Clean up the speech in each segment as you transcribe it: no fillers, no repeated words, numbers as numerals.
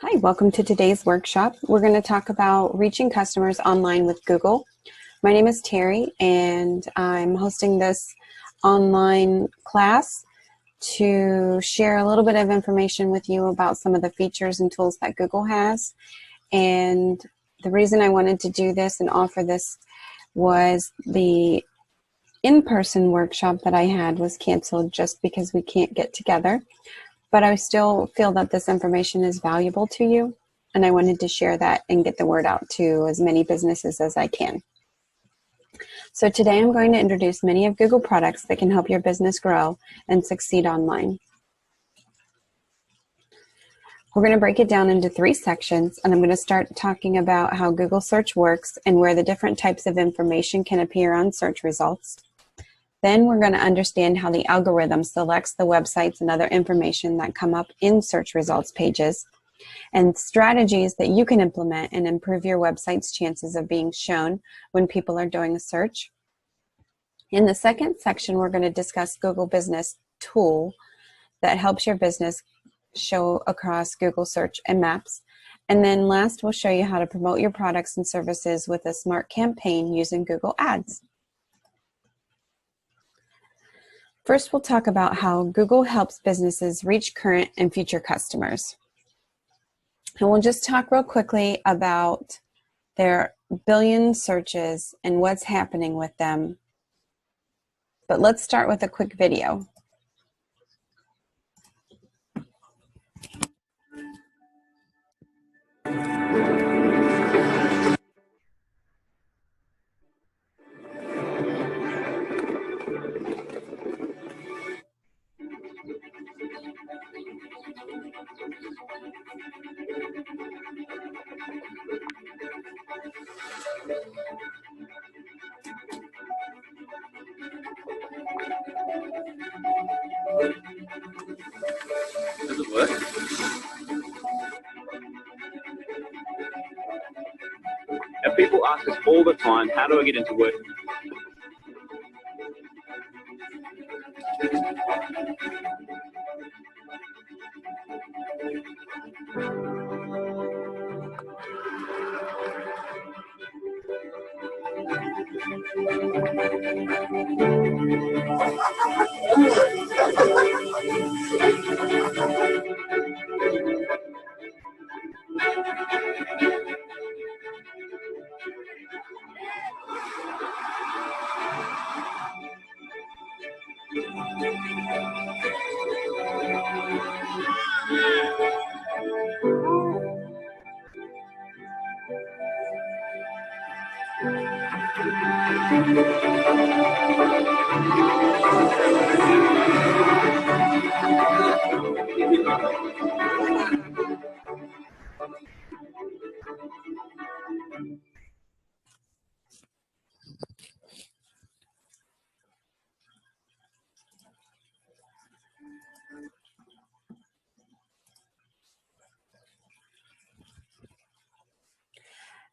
Hi, welcome to today's workshop. We're going to talk about reaching customers online with Google. My name is Terry, and I'm hosting this online class to share a little bit of information with you about some of the features and tools that Google has. And the reason I wanted to do this and offer this was the in-person workshop that I had was canceled just because we can't get together. But I still feel that this information is valuable to you, and I wanted to share that and get the word out to as many businesses as I can. So today I'm going to introduce many of Google products that can help your business grow and succeed online. We're going to break it down into 3 sections, and I'm going to start talking about how Google search works and where the different types of information can appear on search results. Then we're going to understand how the algorithm selects the websites and other information that come up in search results pages, and strategies that you can implement and improve your website's chances of being shown when people are doing a search. In the second section, we're going to discuss Google Business Tool that helps your business show across Google Search and Maps. And then last, we'll show you how to promote your products and services with a smart campaign using Google Ads. First, we'll talk about how Google helps businesses reach current and future customers. And we'll just talk real quickly about their billion searches and what's happening with them. But let's start with a quick video. Does it work? Now, people ask us all the time, how do I get into work?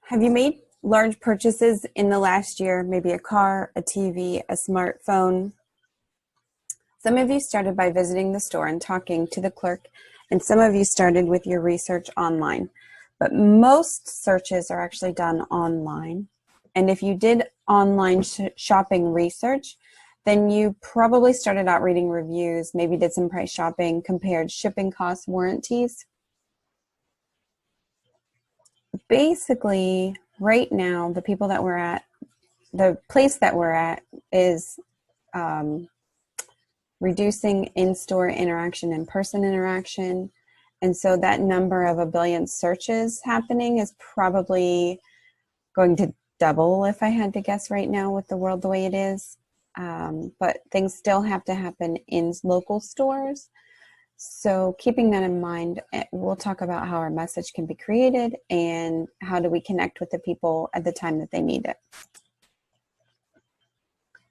Have you made large purchases in the last year, maybe a car, a TV, a smartphone? Some of you started by visiting the store and talking to the clerk, and some of you started with your research online. But most searches are actually done online. And if you did online shopping research, then you probably started out reading reviews, maybe did some price shopping, compared shipping costs, warranties. Basically, right now, the place that we're at is reducing in-store interaction, in-person interaction. And so that number of 1 billion searches happening is probably going to double if I had to guess right now with the world the way it is. But things still have to happen in local stores. So keeping that in mind, we'll talk about how our message can be created and how do we connect with the people at the time that they need it.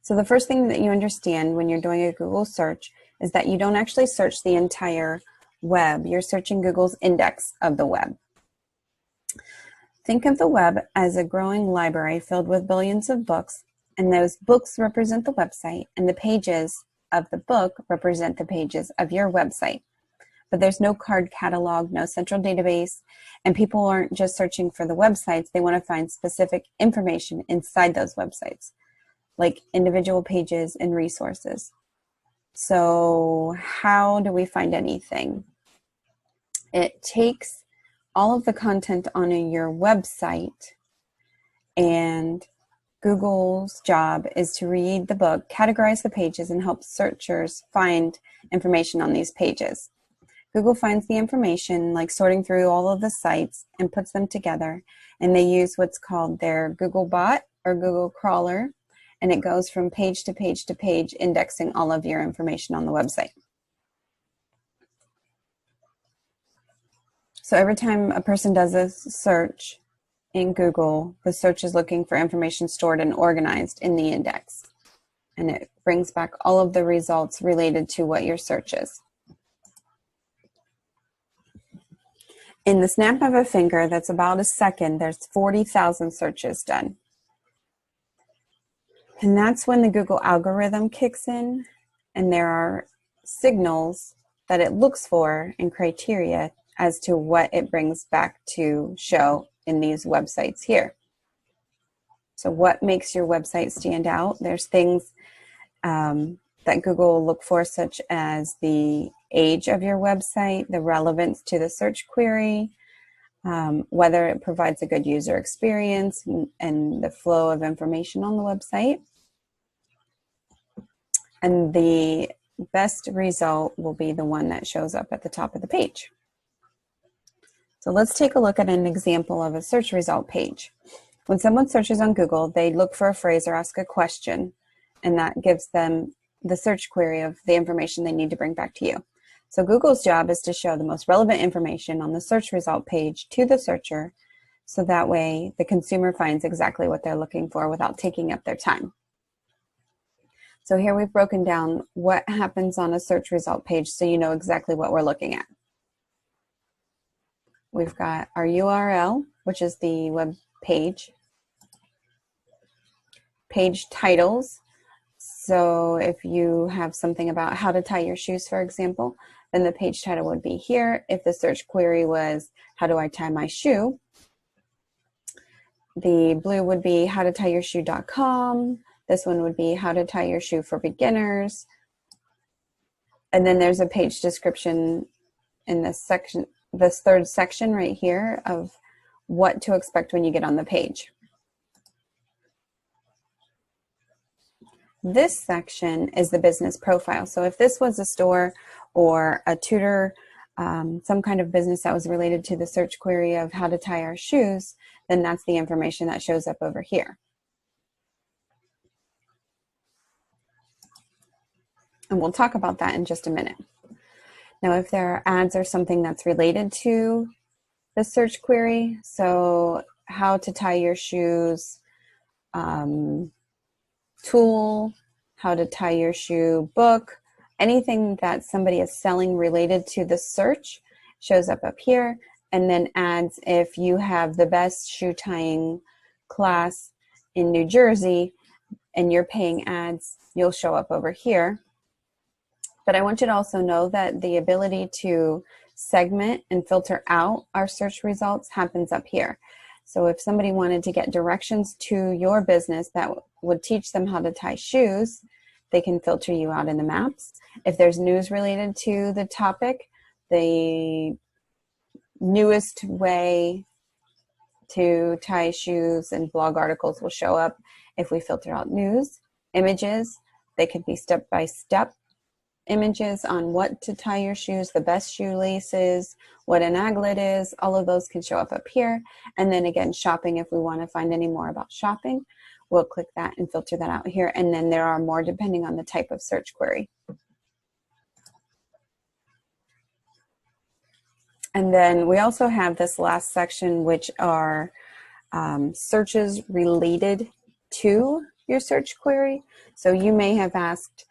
So the first thing that you understand when you're doing a Google search is that you don't actually search the entire web. You're searching Google's index of the web. Think of the web as a growing library filled with billions of books, and those books represent the website, and the pages of the book represent the pages of your website. but there's no card catalog, no central database, and people aren't just searching for the websites. They want to find specific information inside those websites, like individual pages and resources. So how do we find anything? It takes all of the content on your website, and Google's job is to read the book, categorize the pages, and help searchers find information on these pages. Google finds the information, like sorting through all of the sites, and puts them together, and they use what's called their Google bot or Google crawler, and it goes from page to page to page, indexing all of your information on the website. So every time a person does a search in Google, the search is looking for information stored and organized in the index, and it brings back all of the results related to what your search is. In the snap of a finger, that's about a second, there's 40,000 searches done. And that's when the Google algorithm kicks in, and there are signals that it looks for and criteria as to what it brings back to show in these websites here. So what makes your website stand out? There's things that Google will look for, such as the age of your website, the relevance to the search query, whether it provides a good user experience, and the flow of information on the website. And the best result will be the one that shows up at the top of the page. So let's take a look at an example of a search result page. When someone searches on Google, they look for a phrase or ask a question, and that gives them the search query of the information they need to bring back to you. So Google's job is to show the most relevant information on the search result page to the searcher, so that way the consumer finds exactly what they're looking for without taking up their time. So here we've broken down what happens on a search result page so you know exactly what we're looking at. We've got our URL, which is the web page. Page titles. So if you have something about how to tie your shoes, for example, then the page title would be here. If the search query was, how do I tie my shoe? The blue would be howtotieYourShoe.com. This one would be how to tie your shoe for beginners. And then there's a page description in this section, this third section right here, of what to expect when you get on the page. This section is the business profile. So if this was a store or a tutor, some kind of business that was related to the search query of how to tie our shoes, then that's the information that shows up over here. And we'll talk about that in just a minute. Now, if there are ads or something that's related to the search query, so how to tie your shoes, tool, how to tie your shoe book, anything that somebody is selling related to the search shows up here. And then ads, if you have the best shoe tying class in New Jersey and you're paying ads, you'll show up over here. But I want you to also know that the ability to segment and filter out our search results happens up here. So if somebody wanted to get directions to your business that would teach them how to tie shoes, they can filter you out in the maps. If there's news related to the topic, the newest way to tie shoes and blog articles will show up. If we filter out news, images, they could be step-by-step images on what to tie your shoes, the best shoelaces, what an aglet is, all of those can show up here. And then again, shopping, if we want to find any more about shopping, we'll click that and filter that out here. And then there are more depending on the type of search query. And then we also have this last section, which are searches related to your search query. So you may have asked,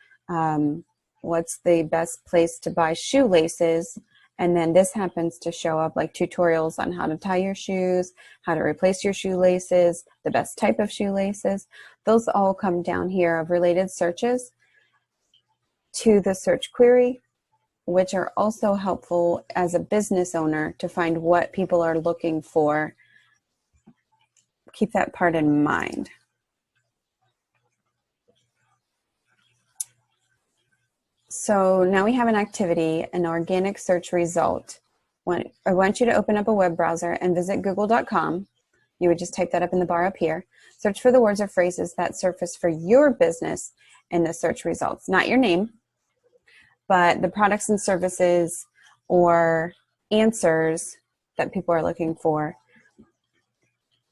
what's the best place to buy shoelaces? And then this happens to show up like tutorials on how to tie your shoes, how to replace your shoelaces, the best type of shoelaces. Those all come down here of related searches to the search query. which are also helpful as a business owner to find what people are looking for. Keep that part in mind. So now we have an activity, an organic search result. I want you to open up a web browser and visit google.com. You would just type that up in the bar up here. Search for the words or phrases that surface for your business in the search results. Not your name, but the products and services or answers that people are looking for.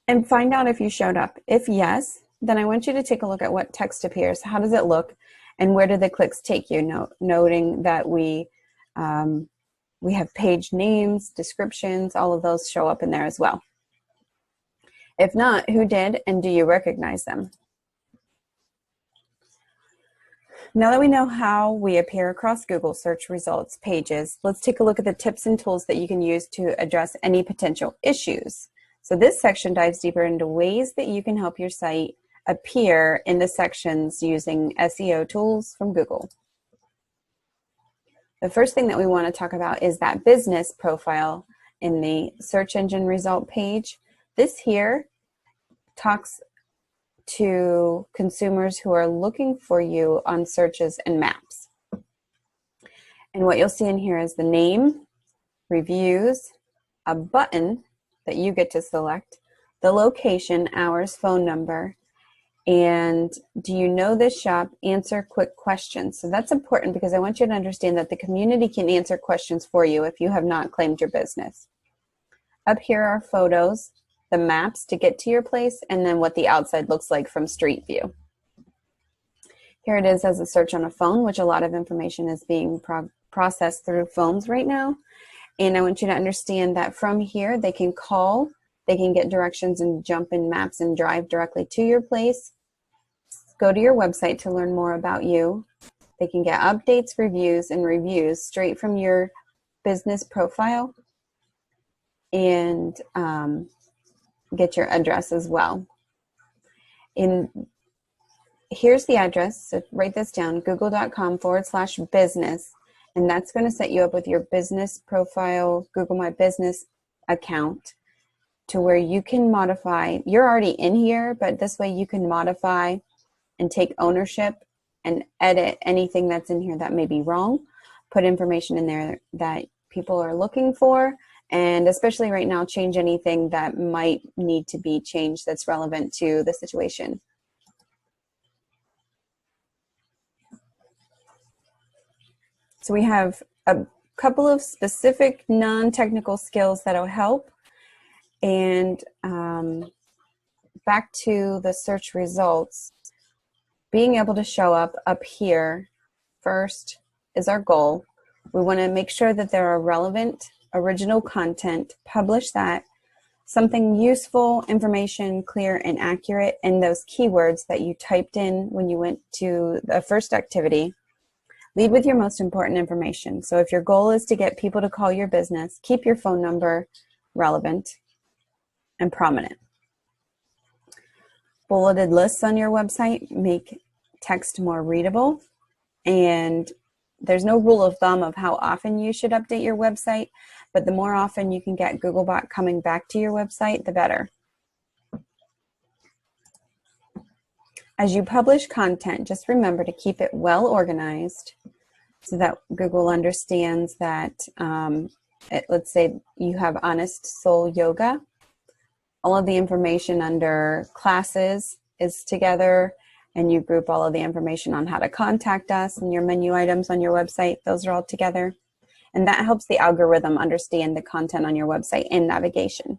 And find out if you showed up. If yes, then I want you to take a look at what text appears. How does it look? And where do the clicks take you? Noting that we have page names, descriptions, all of those show up in there as well. If not, who did, and do you recognize them? Now that we know how we appear across Google search results pages, let's take a look at the tips and tools that you can use to address any potential issues. So this section dives deeper into ways that you can help your site appear in the sections using SEO tools from Google. The first thing that we want to talk about is that business profile in the search engine result page. This here talks to consumers who are looking for you on searches and maps. And what you'll see in here is the name, reviews, a button that you get to select, the location, hours, phone number, and do you know this shop? Answer quick questions. So that's important because I want you to understand that the community can answer questions for you if you have not claimed your business. Up here are photos, the maps to get to your place, and then what the outside looks like from street view. Here it is as a search on a phone, which a lot of information is being processed through phones right now. And I want you to understand that from here, they can call, they can get directions and jump in maps and drive directly to your place. Go to your website to learn more about you. They can get updates, reviews, and reviews straight from your business profile and get your address as well. Here's the address, so write this down, google.com/business, and that's going to set you up with your business profile, Google My Business account, to where you can modify. You're already in here, but this way you can modify and take ownership and edit anything that's in here that may be wrong, put information in there that people are looking for, and especially right now, change anything that might need to be changed that's relevant to the situation. So we have a couple of specific non-technical skills that'll help. And back to the search results, being able to show up here first is our goal. We want to make sure that there are relevant, original content, publish that, something useful, information, clear, and accurate, and those keywords that you typed in when you went to the first activity. Lead with your most important information. So if your goal is to get people to call your business, keep your phone number relevant and prominent. Bulleted lists on your website make text more readable, and there's no rule of thumb of how often you should update your website, but the more often you can get Googlebot coming back to your website, the better. As you publish content, just remember to keep it well organized so that Google understands that, let's say you have Honest Soul Yoga. All of the information under classes is together, and you group all of the information on how to contact us and your menu items on your website. Those are all together. And that helps the algorithm understand the content on your website and navigation.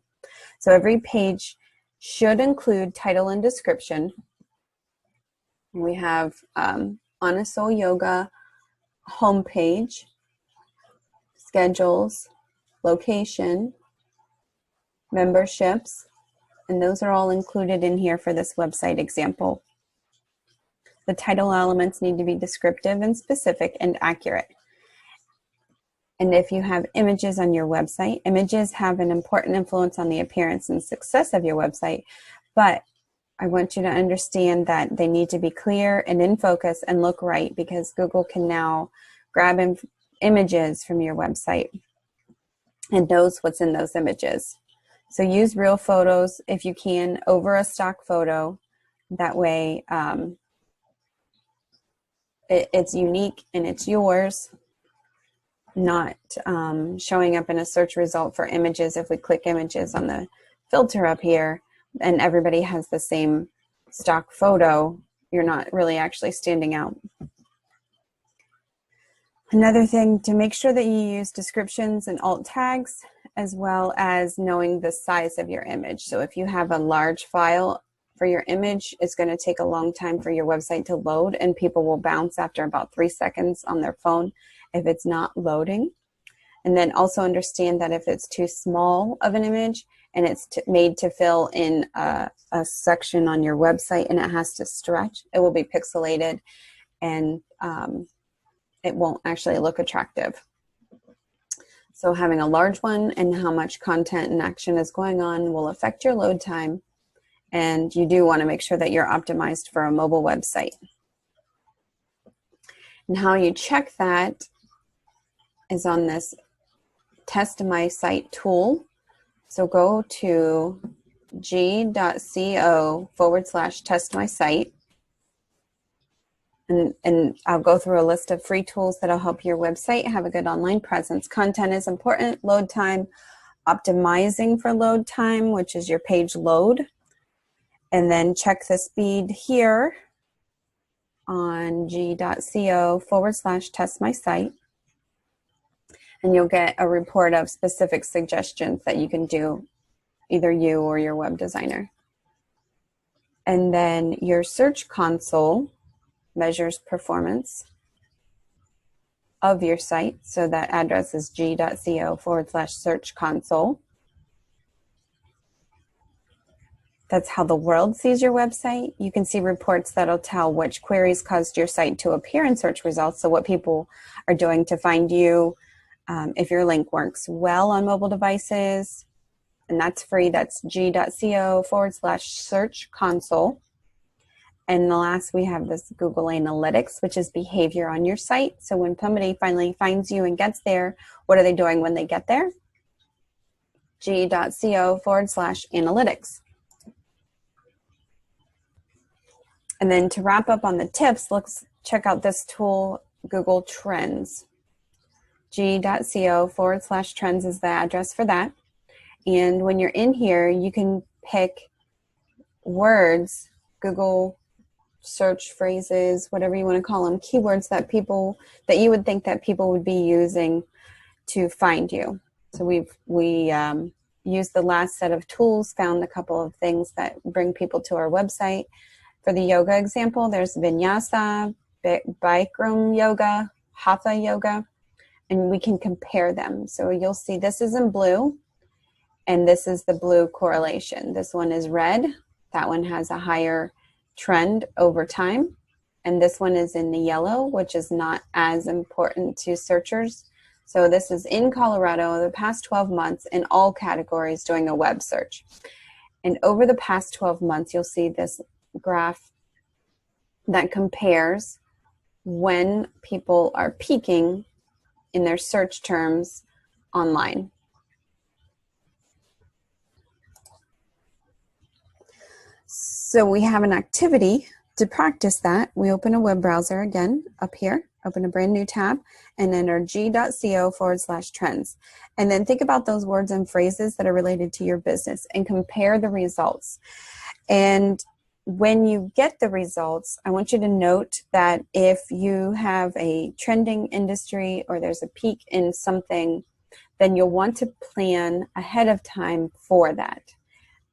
So every page should include title and description. We have Honest Soul Yoga homepage, schedules, location, memberships, and those are all included in here for this website example. The title elements need to be descriptive and specific and accurate. And if you have images on your website, images have an important influence on the appearance and success of your website, but I want you to understand that they need to be clear and in focus and look right, because Google can now grab images from your website and knows what's in those images. So use real photos if you can over a stock photo. That way it's unique and it's yours, not showing up in a search result for images. If we click images on the filter up here and everybody has the same stock photo, you're not really actually standing out. Another thing, to make sure that you use descriptions and alt tags, as well as knowing the size of your image. So if you have a large file for your image, it's going to take a long time for your website to load, and people will bounce after about 3 seconds on their phone if it's not loading. And then also understand that if it's too small of an image and it's made to fill in a section on your website and it has to stretch, it will be pixelated and it won't actually look attractive. So having a large one and how much content and action is going on will affect your load time. And you do want to make sure that you're optimized for a mobile website. And how you check that is on this Test My Site tool. So go to g.co/test my site. And I'll go through a list of free tools that'll help your website have a good online presence. Content is important, load time, optimizing for load time, which is your page load. And then check the speed here on g.co/test my site. And you'll get a report of specific suggestions that you can do, either you or your web designer. And then your search console measures performance of your site. So that address is g.co/search console. That's how the world sees your website. You can see reports that'll tell which queries caused your site to appear in search results, so what people are doing to find you, if your link works well on mobile devices, and that's free. That's g.co/search console. And the last, we have this Google Analytics, which is behavior on your site. So when somebody finally finds you and gets there, what are they doing when they get there? g.co/analytics. And then to wrap up on the tips, let's check out this tool, Google Trends. g.co/trends is the address for that. And when you're in here, you can pick words, Google search phrases, whatever you want to call them, keywords that you would think that people would be using to find you. So we used the last set of tools, found a couple of things that bring people to our website. For the yoga example, there's Vinyasa, Bikram Yoga, Hatha Yoga, and we can compare them. So you'll see this is in blue, and this is the blue correlation. This one is red. That one has a higher trend over time. And this one is in the yellow, which is not as important to searchers. So this is in Colorado, the past 12 months in all categories doing a web search. And over the past 12 months, you'll see this graph that compares when people are peaking in their search terms online. So we have an activity to practice that. We open a web browser again up here, open a brand new tab, and enter g.co/trends. And then think about those words and phrases that are related to your business and compare the results. And when you get the results, I want you to note that if you have a trending industry or there's a peak in something, then you'll want to plan ahead of time for that.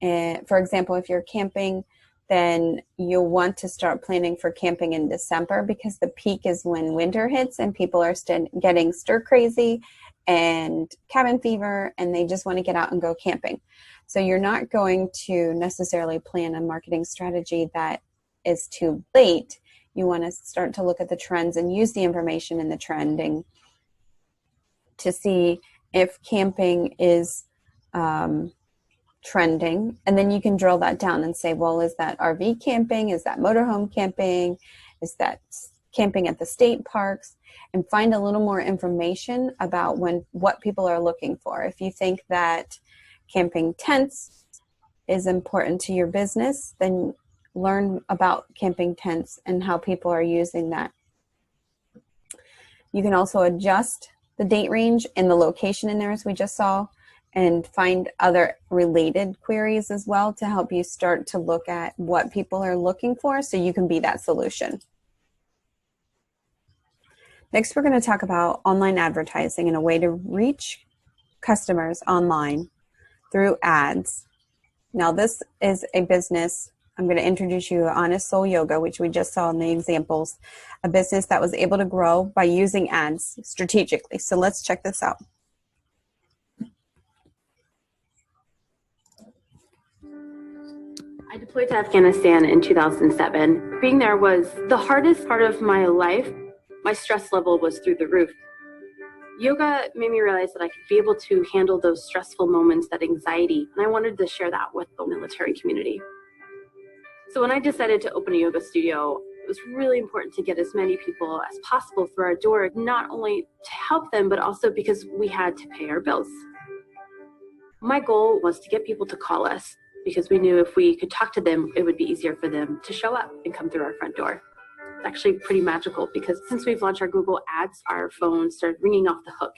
And for example, if you're camping, then you'll want to start planning for camping in December, because the peak is when winter hits and people are getting stir crazy and cabin fever, and they just want to get out and go camping. So you're not going to necessarily plan a marketing strategy that is too late. You want to start to look at the trends and use the information in the trending to see if camping is trending. And then you can drill that down and say, well, is that RV camping? Is that motorhome camping? Is that camping at the state parks, and find a little more information about what people are looking for. If you think that camping tents is important to your business, then learn about camping tents and how people are using that. You can also adjust the date range and the location in there, as we just saw, and find other related queries as well to help you start to look at what people are looking for so you can be that solution. Next, we're going to talk about online advertising and a way to reach customers online through ads. Now, this is a business. I'm going to introduce you to Honest Soul Yoga, which we just saw in the examples, a business that was able to grow by using ads strategically. So let's check this out. I deployed to Afghanistan in 2007. Being there was the hardest part of my life. My stress level was through the roof. Yoga made me realize that I could be able to handle those stressful moments, that anxiety, and I wanted to share that with the military community. So when I decided to open a yoga studio, it was really important to get as many people as possible through our door, not only to help them, but also because we had to pay our bills. My goal was to get people to call us because we knew if we could talk to them, it would be easier for them to show up and come through our front door. It's actually pretty magical because since we've launched our Google Ads, our phones started ringing off the hook.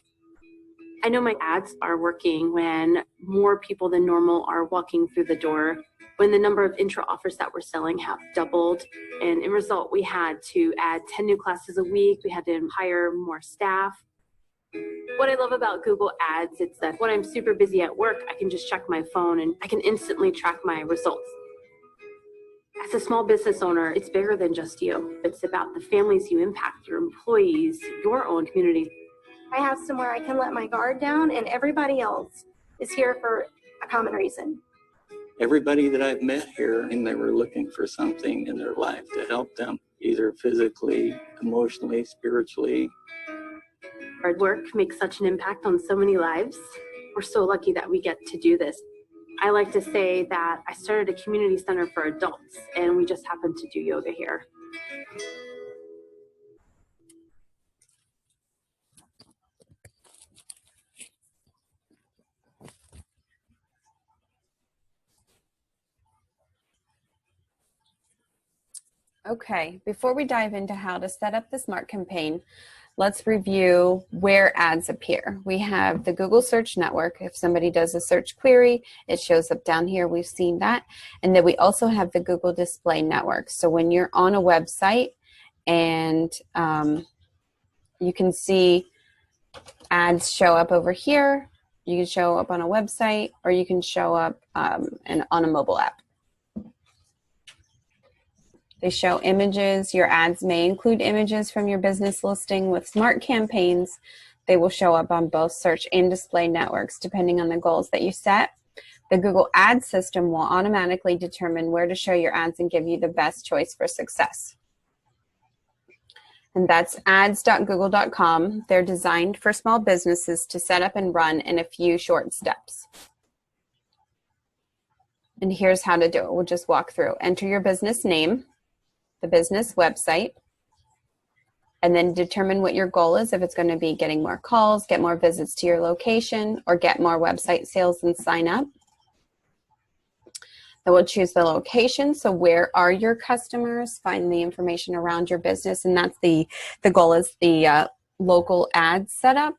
I know my ads are working when more people than normal are walking through the door, when the number of intro offers that we're selling have doubled. And in result, we had to add 10 new classes a week. We had to hire more staff. What I love about Google Ads is that when I'm super busy at work, I can just check my phone and I can instantly track my results. As a small business owner, it's bigger than just you. It's about the families you impact, your employees, your own community. I have somewhere I can let my guard down, and everybody else is here for a common reason. Everybody that I've met here, and they were looking for something in their life to help them, either physically, emotionally, spiritually. Our work makes such an impact on so many lives. We're so lucky that we get to do this. I like to say that I started a community center for adults, and we just happen to do yoga here. Okay, before we dive into how to set up the Smart campaign, let's review where ads appear. We have the Google Search Network. If somebody does a search query, it shows up down here. We've seen that. And then we also have the Google Display Network. So when you're on a website and you can see ads show up over here, you can show up on a website, or you can show up on a mobile app. They show images. Your ads may include images from your business listing. With Smart campaigns, they will show up on both search and display networks depending on the goals that you set. The Google Ads system will automatically determine where to show your ads and give you the best choice for success. And that's ads.google.com. They're designed for small businesses to set up and run in a few short steps. And here's how to do it. We'll just walk through. Enter your business name, the business website, and then determine what your goal is. If it's going to be getting more calls, get more visits to your location, or get more website sales and sign up. Then we'll choose the location. So where are your customers? Find the information around your business, and that's the goal is the local ad setup.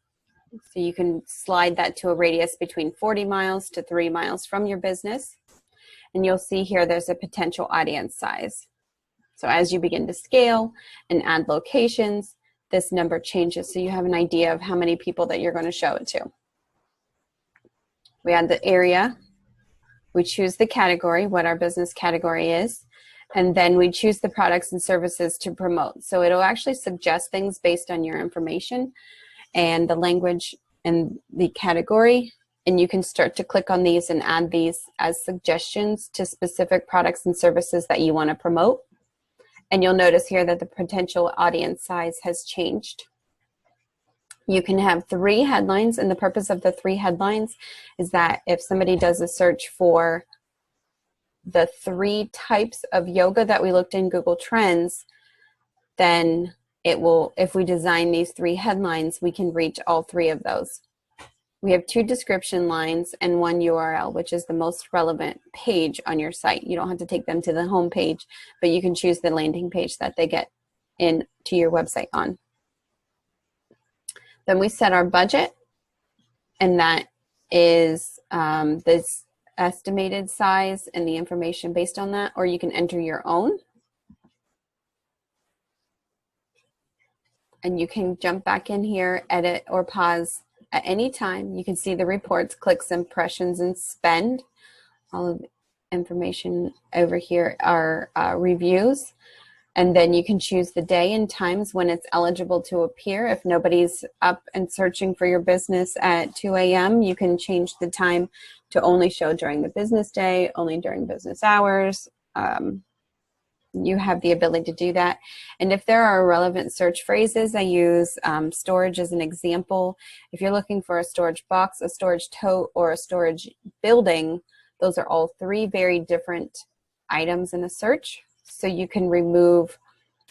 So you can slide that to a radius between 40 miles to 3 miles from your business. And you'll see here there's a potential audience size. So as you begin to scale and add locations, this number changes so you have an idea of how many people that you're going to show it to. We add the area. We choose the category, what our business category is, and then we choose the products and services to promote. So it'll actually suggest things based on your information and the language and the category, and you can start to click on these and add these as suggestions to specific products and services that you want to promote. And you'll notice here that the potential audience size has changed. You can have 3 headlines, and the purpose of the 3 headlines is that if somebody does a search for the 3 types of yoga that we looked in Google Trends, then it will, if we design these 3 headlines, we can reach all 3 of those. We have 2 description lines and 1 URL, which is the most relevant page on your site. You don't have to take them to the home page, but you can choose the landing page that they get into your website on. Then we set our budget, and that is this estimated size and the information based on that, or you can enter your own. And you can jump back in here, edit or pause at any time. You can see the reports, clicks, impressions, and spend. All of the information over here are reviews. And then you can choose the day and times when it's eligible to appear. If nobody's up and searching for your business at 2 a.m., you can change the time to only show during the business day, only during business hours. You have the ability to do that. And if there are relevant search phrases, I use storage as an example. If you're looking for a storage box, a storage tote, or a storage building, those are all 3 very different items in a search. So you can remove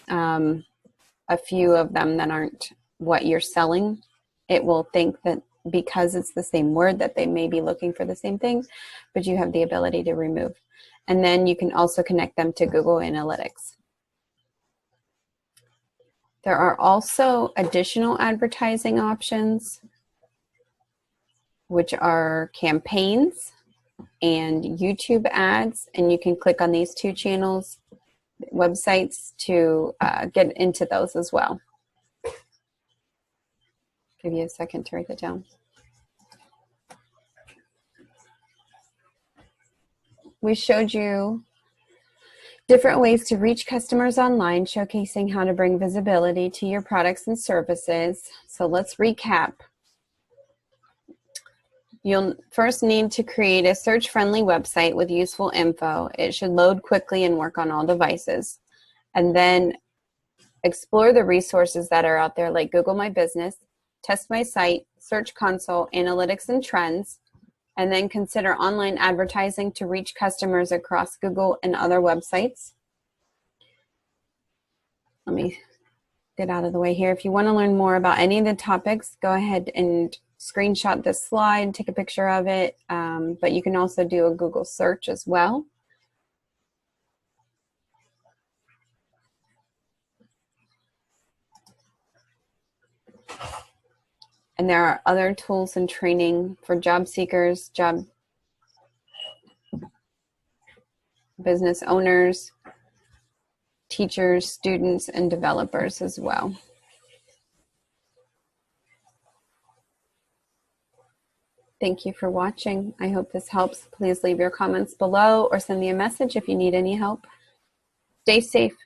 a few of them that aren't what you're selling. It will think that because it's the same word that they may be looking for the same thing, but you have the ability to remove. And then you can also connect them to Google Analytics. There are also additional advertising options, which are campaigns and YouTube ads. And you can click on these 2 channels, websites, to get into those as well. Give you a second to write that down. We showed you different ways to reach customers online, showcasing how to bring visibility to your products and services. So let's recap. You'll first need to create a search-friendly website with useful info. It should load quickly and work on all devices. And then explore the resources that are out there, like Google My Business, Test My Site, Search Console, Analytics and Trends, and then consider online advertising to reach customers across Google and other websites. Let me get out of the way here. If you want to learn more about any of the topics, go ahead and screenshot this slide, take a picture of it, but you can also do a Google search as well. And there are other tools and training for job seekers, job business owners, teachers, students, and developers as well. Thank you for watching. I hope this helps. Please leave your comments below or send me a message if you need any help. Stay safe.